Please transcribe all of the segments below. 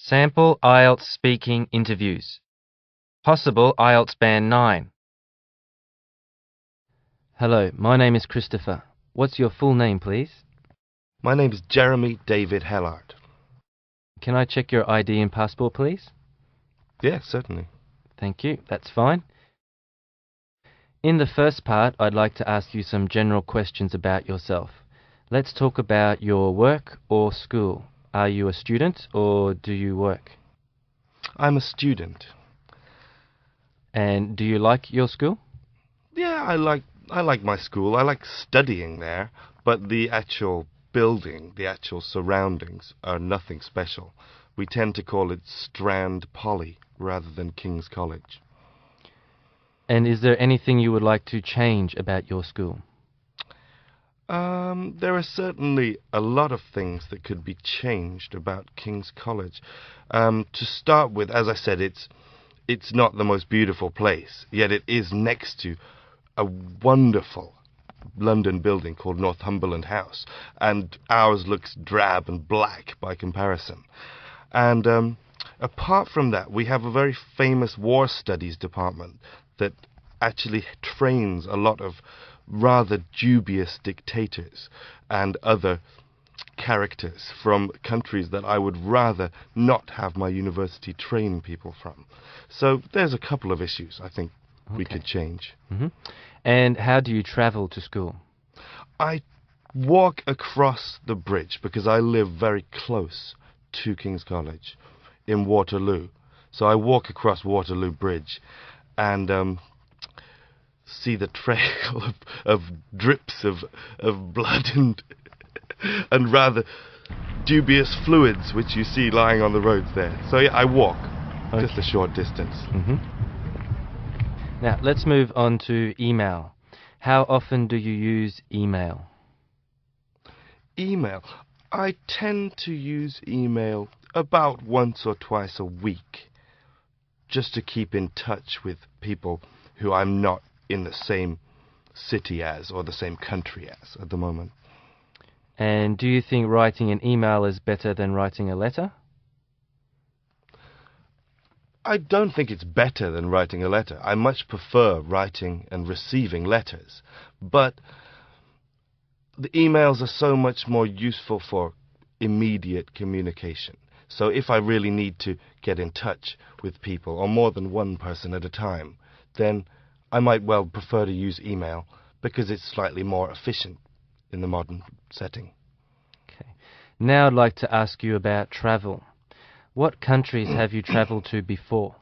Sample IELTS speaking interviews. Possible IELTS Band 9. Hello, my name is Christopher. What's your full name, please? My name is Jeremy David Hellard. Can I check your ID and passport, please? Yes, certainly. Thank you, that's fine. In the first part, I'd like to ask you some general questions about yourself. Let's talk about your work or school. Are you a student or do you work? I'm a student. And do you like your school? Yeah, I like my school. I like studying there, but the actual building, the actual surroundings are nothing special. We tend to call it Strand Poly rather than King's College. And is there anything you would like to change about your school? There are certainly a lot of things that could be changed about King's College. To start with, as I said, it's not the most beautiful place, yet it is next to a wonderful London building called Northumberland House, and ours looks drab and black by comparison. And apart from that, we have a very famous war studies department that actually trains a lot of rather dubious dictators and other characters from countries that I would rather not have my university train people from. So there's a couple of issues I think we could change. And how do you travel to school? I walk across the bridge because I live very close to King's College in Waterloo. So I walk across Waterloo Bridge and see the trail of drips of blood and rather dubious fluids which you see lying on the roads there. So yeah, I walk just a short distance. Now, let's move on to email. How often do you use email? Email. I tend to use email about once or twice a week, just to keep in touch with people who I'm not in the same city as or the same country as at the moment. And do you think writing an email is better than writing a letter? I don't think it's better than writing a letter. I much prefer writing and receiving letters. But the emails are so much more useful for immediate communication. So if I really need to get in touch with people, or more than one person at a time, then I might well prefer to use email because it's slightly more efficient in the modern setting. Okay. Now I'd like to ask you about travel. What countries have you traveled to before?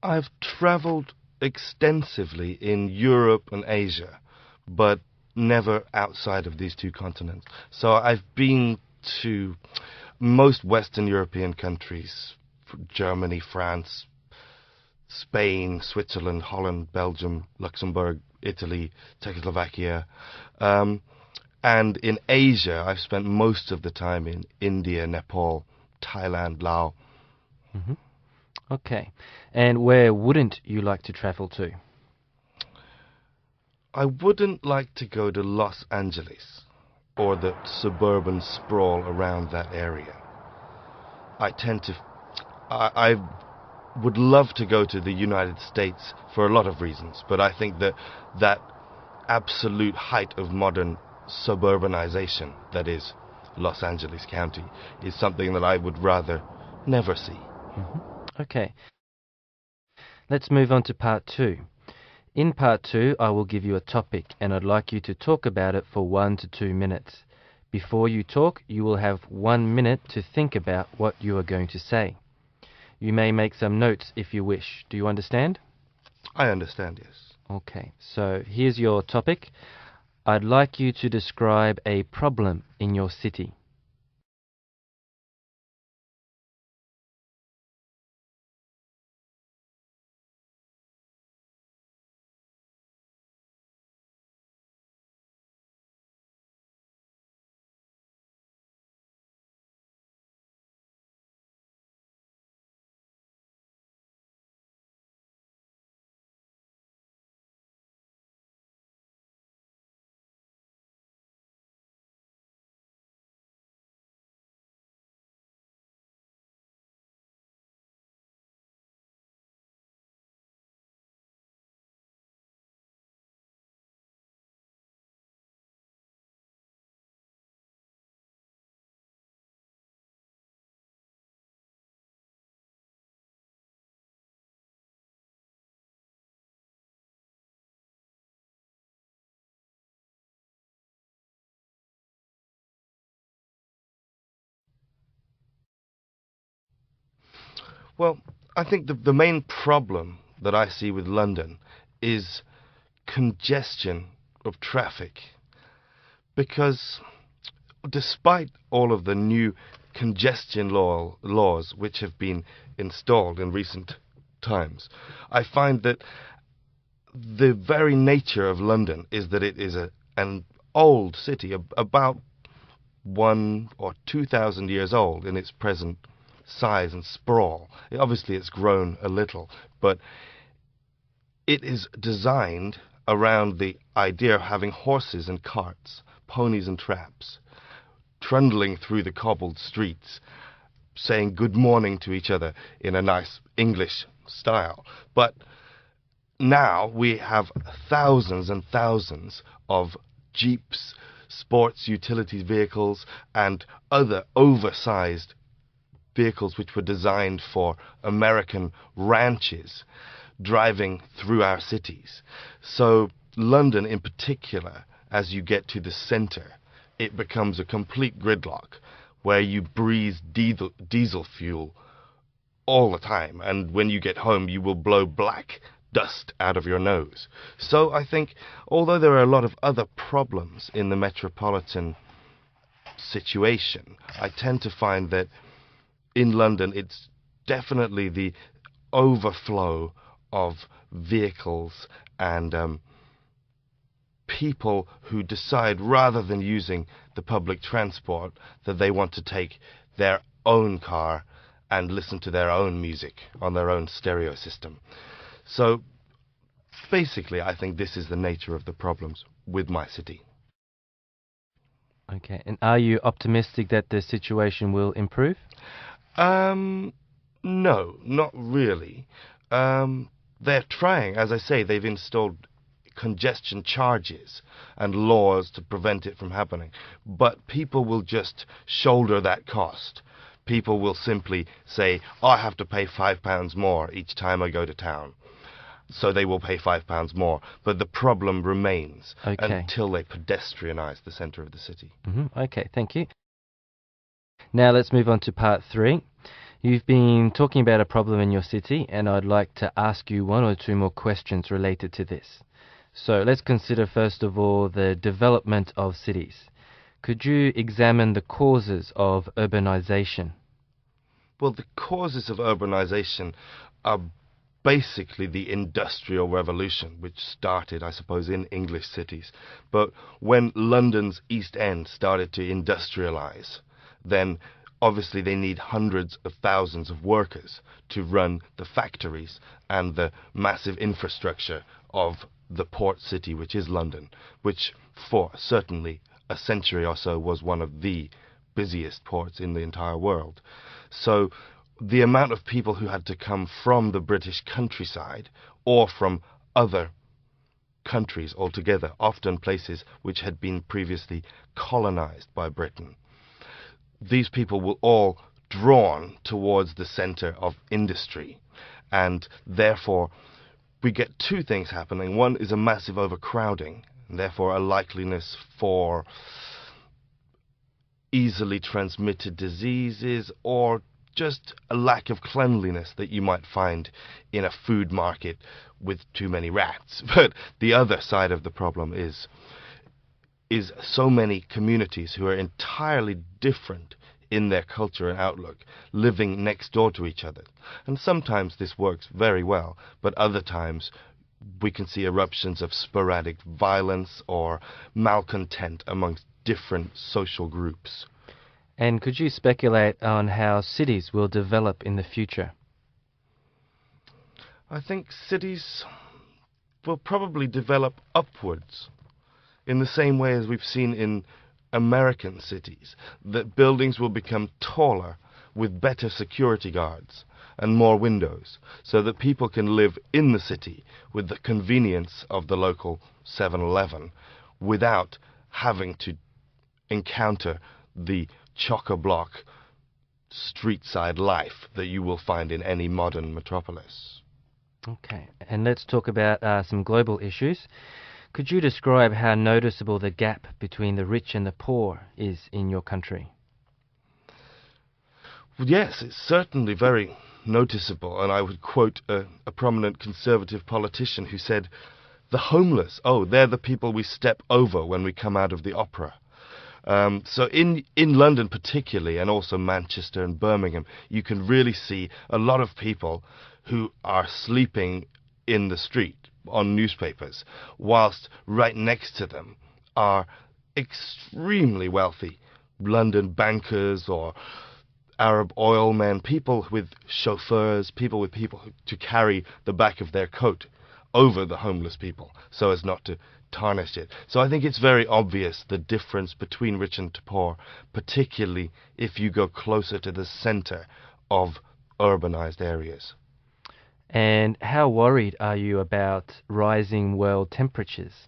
I've traveled extensively in Europe and Asia, but never outside of these two continents. So I've been to most Western European countries, Germany, France, Spain, Switzerland, Holland, Belgium, Luxembourg, Italy, Czechoslovakia. And in Asia, I've spent most of the time in India, Nepal, Thailand, Laos. Okay. And where wouldn't you like to travel to? I wouldn't like to go to Los Angeles or the suburban sprawl around that area. I would love to go to the United States for a lot of reasons, but I think that absolute height of modern suburbanization, that is Los Angeles County, is something that I would rather never see. Okay. Let's move on to part 2. In part 2, I will give you a topic and I'd like you to talk about it for 1 to 2 minutes. Before you talk, you will have 1 minute to think about what you are going to say. You may make some notes if you wish. Do you understand? I understand, yes. Okay, so here's your topic. I'd like you to describe a problem in your city. Well, I think the main problem that I see with London is congestion of traffic. Because despite all of the new congestion laws which have been installed in recent times, I find that the very nature of London is that it is an old city, about 1 or 2,000 years old in its present size and sprawl. Obviously, it's grown a little, but it is designed around the idea of having horses and carts, ponies and traps, trundling through the cobbled streets, saying good morning to each other in a nice English style. But now we have thousands and thousands of jeeps, sports utilities vehicles, and other oversized vehicles which were designed for American ranches driving through our cities. So London in particular, as you get to the centre, it becomes a complete gridlock where you breathe diesel fuel all the time, and when you get home you will blow black dust out of your nose. So I think, although there are a lot of other problems in the metropolitan situation, I tend to find that in London it's definitely the overflow of vehicles and people who decide, rather than using the public transport, that they want to take their own car and listen to their own music on their own stereo system. So basically I think this is the nature of the problems with my city. Okay, and are you optimistic that the situation will improve? No, not really. They're trying, as I say, they've installed congestion charges and laws to prevent it from happening. But people will just shoulder that cost. People will simply say, oh, I have to pay £5 more each time I go to town. So they will pay £5 more. But the problem remains until they pedestrianise the centre of the city. Okay, thank you. Now let's move on to part 3. You've been talking about a problem in your city, and I'd like to ask you 1 or 2 more questions related to this. So let's consider first of all the development of cities. Could you examine the causes of urbanization? Well, the causes of urbanization are basically the Industrial Revolution, which started, I suppose, in English cities. But when London's East End started to industrialize, then obviously they need hundreds of thousands of workers to run the factories and the massive infrastructure of the port city, which is London, which for certainly a century or so was one of the busiest ports in the entire world. So the amount of people who had to come from the British countryside or from other countries altogether, often places which had been previously colonized by Britain, these people were all drawn towards the center of industry, and therefore we get 2 things happening. One is a massive overcrowding, and therefore a likeliness for easily transmitted diseases or just a lack of cleanliness that you might find in a food market with too many rats. But the other side of the problem is so many communities who are entirely different in their culture and outlook, living next door to each other. And sometimes this works very well, but other times we can see eruptions of sporadic violence or malcontent amongst different social groups. And could you speculate on how cities will develop in the future? I think cities will probably develop upwards in the same way as we've seen in American cities, that buildings will become taller with better security guards and more windows, so that people can live in the city with the convenience of the local 7-Eleven without having to encounter the chock-a-block street-side life that you will find in any modern metropolis. Okay, and let's talk about some global issues. Could you describe how noticeable the gap between the rich and the poor is in your country? Well, yes, it's certainly very noticeable, and I would quote a prominent conservative politician who said, "The homeless, oh, they're the people we step over when we come out of the opera." So in London particularly, and also Manchester and Birmingham, you can really see a lot of people who are sleeping in the street on newspapers, whilst right next to them are extremely wealthy London bankers or Arab oil men, people with chauffeurs, people with people to carry the back of their coat over the homeless people so as not to tarnish it. So I think it's very obvious the difference between rich and poor, particularly if you go closer to the center of urbanized areas. And how worried are you about rising world temperatures?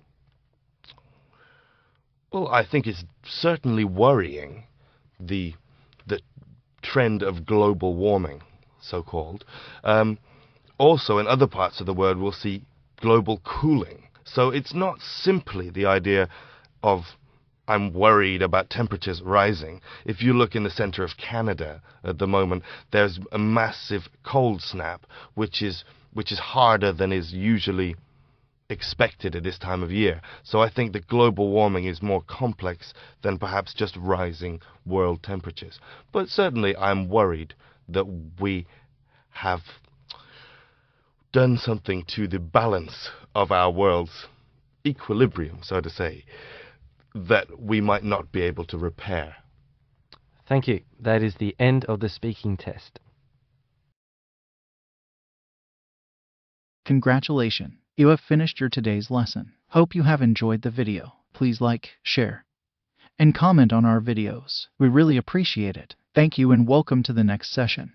Well, I think it's certainly worrying, the trend of global warming, so-called. Also, in other parts of the world, we'll see global cooling. So it's not simply the idea of I'm worried about temperatures rising. If you look in the center of Canada at the moment, there's a massive cold snap, which is harder than is usually expected at this time of year. So I think that global warming is more complex than perhaps just rising world temperatures. But certainly I'm worried that we have done something to the balance of our world's equilibrium, so to say, that we might not be able to repair. Thank you. That is the end of the speaking test. Congratulations. You have finished your today's lesson. Hope you have enjoyed the video. Please like, share, and comment on our videos. We really appreciate it. Thank you and welcome to the next session.